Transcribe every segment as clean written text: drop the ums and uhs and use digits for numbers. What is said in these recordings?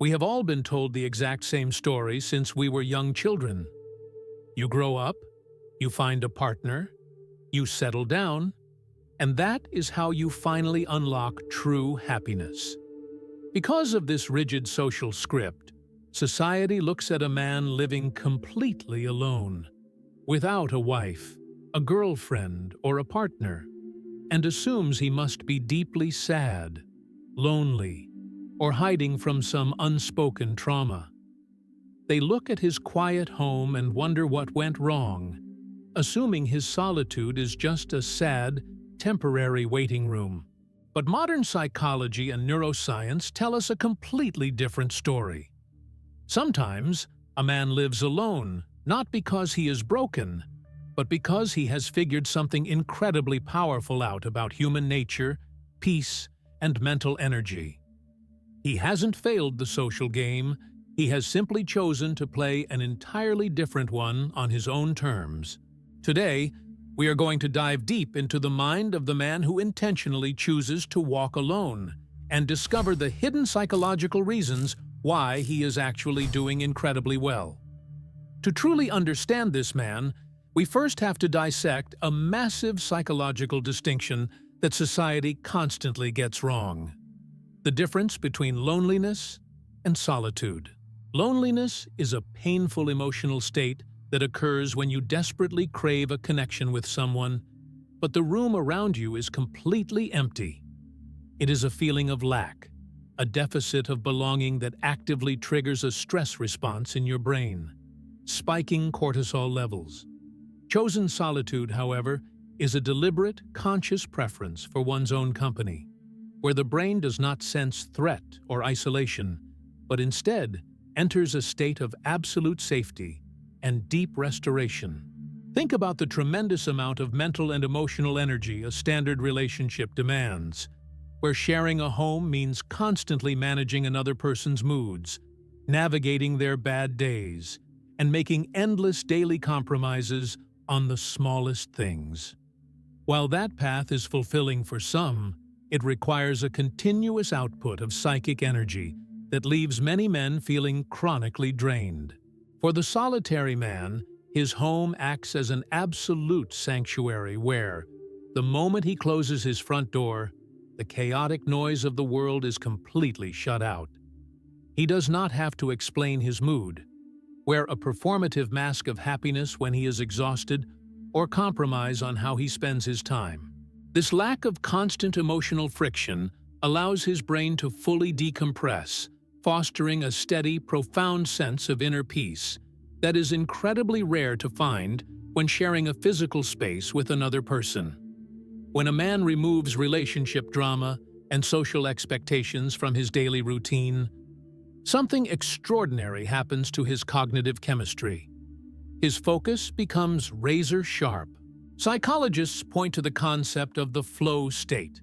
We have all been told the exact same story since we were young children. You grow up, you find a partner, you settle down, and that is how you finally unlock true happiness. Because of this rigid social script, society looks at a man living completely alone, without a wife, a girlfriend, or a partner, and assumes he must be deeply sad, lonely, or hiding from some unspoken trauma. They look at his quiet home and wonder what went wrong, assuming his solitude is just a sad, temporary waiting room. But modern psychology and neuroscience tell us a completely different story. Sometimes, a man lives alone, not because he is broken, but because he has figured something incredibly powerful out about human nature, peace, and mental energy. He hasn't failed the social game, he has simply chosen to play an entirely different one on his own terms. Today, we are going to dive deep into the mind of the man who intentionally chooses to walk alone and discover the hidden psychological reasons why he is actually doing incredibly well. To truly understand this man, we first have to dissect a massive psychological distinction that society constantly gets wrong: the difference between loneliness and solitude. Loneliness is a painful emotional state that occurs when you desperately crave a connection with someone, but the room around you is completely empty. It is a feeling of lack, a deficit of belonging that actively triggers a stress response in your brain, spiking cortisol levels. Chosen solitude, however, is a deliberate, conscious preference for one's own company, where the brain does not sense threat or isolation, but instead enters a state of absolute safety and deep restoration. Think about the tremendous amount of mental and emotional energy a standard relationship demands, where sharing a home means constantly managing another person's moods, navigating their bad days, and making endless daily compromises on the smallest things. While that path is fulfilling for some, it requires a continuous output of psychic energy that leaves many men feeling chronically drained. For the solitary man, his home acts as an absolute sanctuary where, the moment he closes his front door, the chaotic noise of the world is completely shut out. He does not have to explain his mood, wear a performative mask of happiness when he is exhausted, or compromise on how he spends his time. This lack of constant emotional friction allows his brain to fully decompress, fostering a steady, profound sense of inner peace that is incredibly rare to find when sharing a physical space with another person. When a man removes relationship drama and social expectations from his daily routine, something extraordinary happens to his cognitive chemistry. His focus becomes razor-sharp. Psychologists point to the concept of the flow state,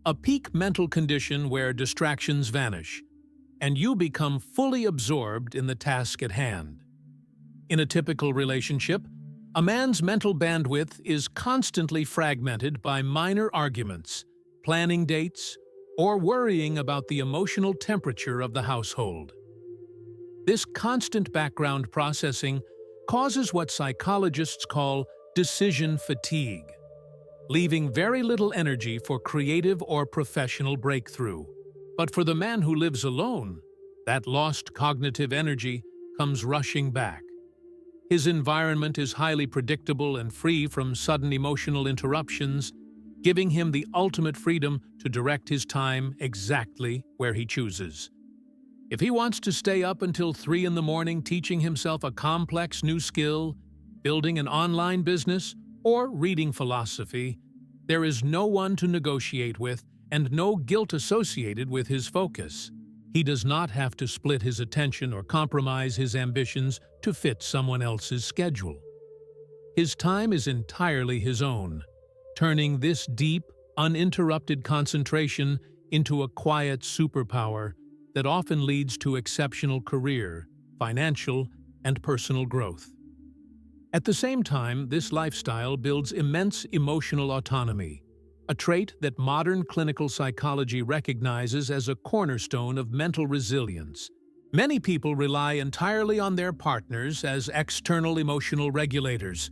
a peak mental condition where distractions vanish, and you become fully absorbed in the task at hand. In a typical relationship, a man's mental bandwidth is constantly fragmented by minor arguments, planning dates, or worrying about the emotional temperature of the household. This constant background processing causes what psychologists call decision fatigue, leaving very little energy for creative or professional breakthrough. But for the man who lives alone, that lost cognitive energy comes rushing back. His environment is highly predictable and free from sudden emotional interruptions, giving him the ultimate freedom to direct his time exactly where he chooses. If he wants to stay up until 3 in the morning teaching himself a complex new skill, building an online business, or reading philosophy, there is no one to negotiate with and no guilt associated with his focus. He does not have to split his attention or compromise his ambitions to fit someone else's schedule. His time is entirely his own, turning this deep, uninterrupted concentration into a quiet superpower that often leads to exceptional career, financial, and personal growth. At the same time, this lifestyle builds immense emotional autonomy, a trait that modern clinical psychology recognizes as a cornerstone of mental resilience. Many people rely entirely on their partners as external emotional regulators.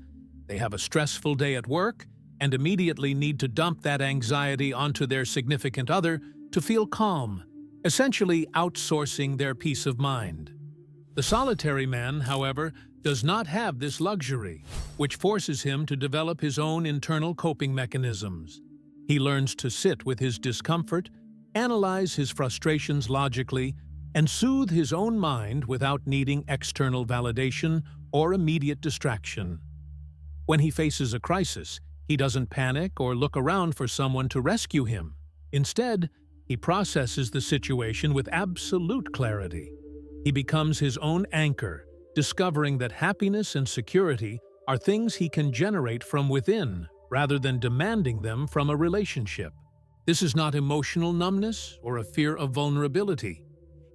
They have a stressful day at work and immediately need to dump that anxiety onto their significant other to feel calm, essentially outsourcing their peace of mind. The solitary man, however, does not have this luxury, which forces him to develop his own internal coping mechanisms. He learns to sit with his discomfort, analyze his frustrations logically, and soothe his own mind without needing external validation or immediate distraction. When he faces a crisis, he doesn't panic or look around for someone to rescue him. Instead, he processes the situation with absolute clarity. He becomes his own anchor, discovering that happiness and security are things he can generate from within, rather than demanding them from a relationship. This is not emotional numbness or a fear of vulnerability.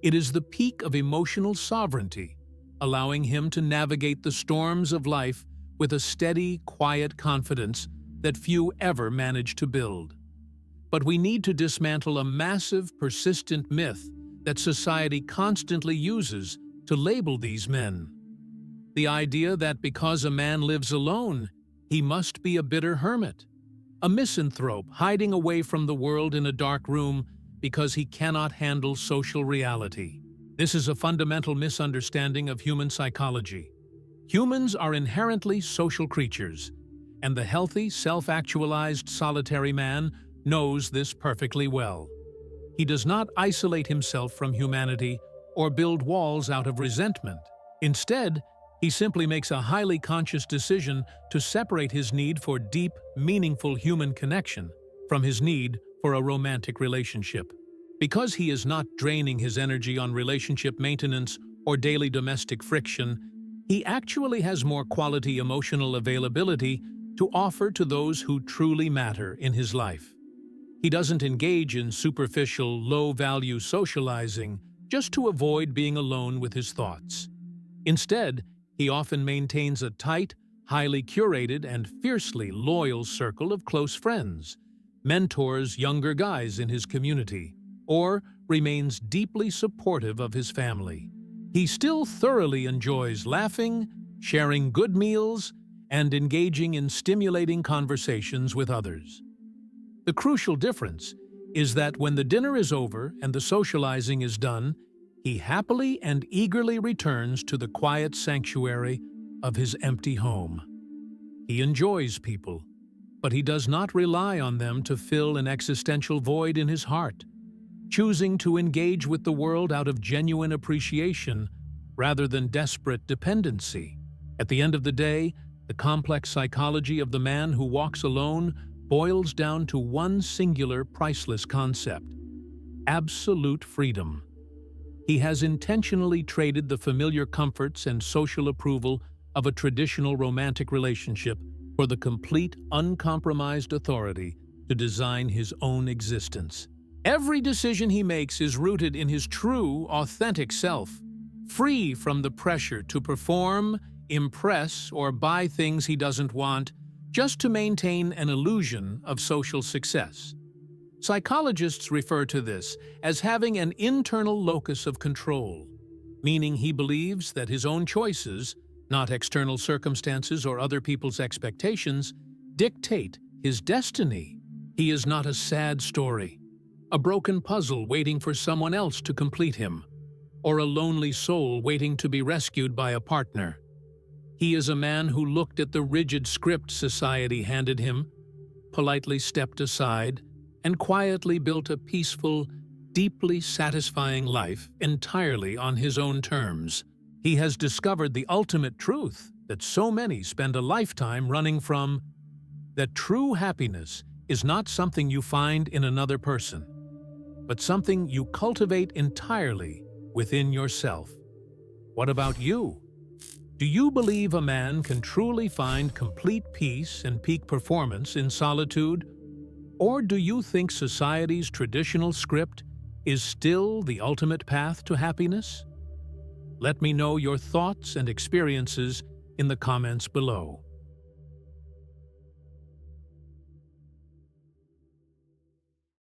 It is the peak of emotional sovereignty, allowing him to navigate the storms of life with a steady, quiet confidence that few ever manage to build. But we need to dismantle a massive, persistent myth that society constantly uses to label these men. The idea that because a man lives alone, he must be a bitter hermit, a misanthrope hiding away from the world in a dark room because he cannot handle social reality. This is a fundamental misunderstanding of human psychology. Humans are inherently social creatures, and the healthy, self-actualized solitary man knows this perfectly well. He does not isolate himself from humanity or build walls out of resentment. Instead, he simply makes a highly conscious decision to separate his need for deep, meaningful human connection from his need for a romantic relationship. Because he is not draining his energy on relationship maintenance or daily domestic friction, he actually has more quality emotional availability to offer to those who truly matter in his life. He doesn't engage in superficial, low-value socializing just to avoid being alone with his thoughts. Instead, he often maintains a tight, highly curated, and fiercely loyal circle of close friends, mentors younger guys in his community, or remains deeply supportive of his family. He still thoroughly enjoys laughing, sharing good meals, and engaging in stimulating conversations with others. The crucial difference is that when the dinner is over and the socializing is done, he happily and eagerly returns to the quiet sanctuary of his empty home. He enjoys people, but he does not rely on them to fill an existential void in his heart, choosing to engage with the world out of genuine appreciation rather than desperate dependency. At the end of the day, the complex psychology of the man who walks alone boils down to one singular, priceless concept: absolute freedom. He has intentionally traded the familiar comforts and social approval of a traditional romantic relationship for the complete, uncompromised authority to design his own existence. Every decision he makes is rooted in his true, authentic self, free from the pressure to perform, impress, or buy things he doesn't want just to maintain an illusion of social success. Psychologists refer to this as having an internal locus of control, meaning he believes that his own choices, not external circumstances or other people's expectations, dictate his destiny. He is not a sad story, a broken puzzle waiting for someone else to complete him, or a lonely soul waiting to be rescued by a partner. He is a man who looked at the rigid script society handed him, politely stepped aside, and quietly built a peaceful, deeply satisfying life entirely on his own terms. He has discovered the ultimate truth that so many spend a lifetime running from: that true happiness is not something you find in another person, but something you cultivate entirely within yourself. What about you? Do you believe a man can truly find complete peace and peak performance in solitude? Or do you think society's traditional script is still the ultimate path to happiness? Let me know your thoughts and experiences in the comments below.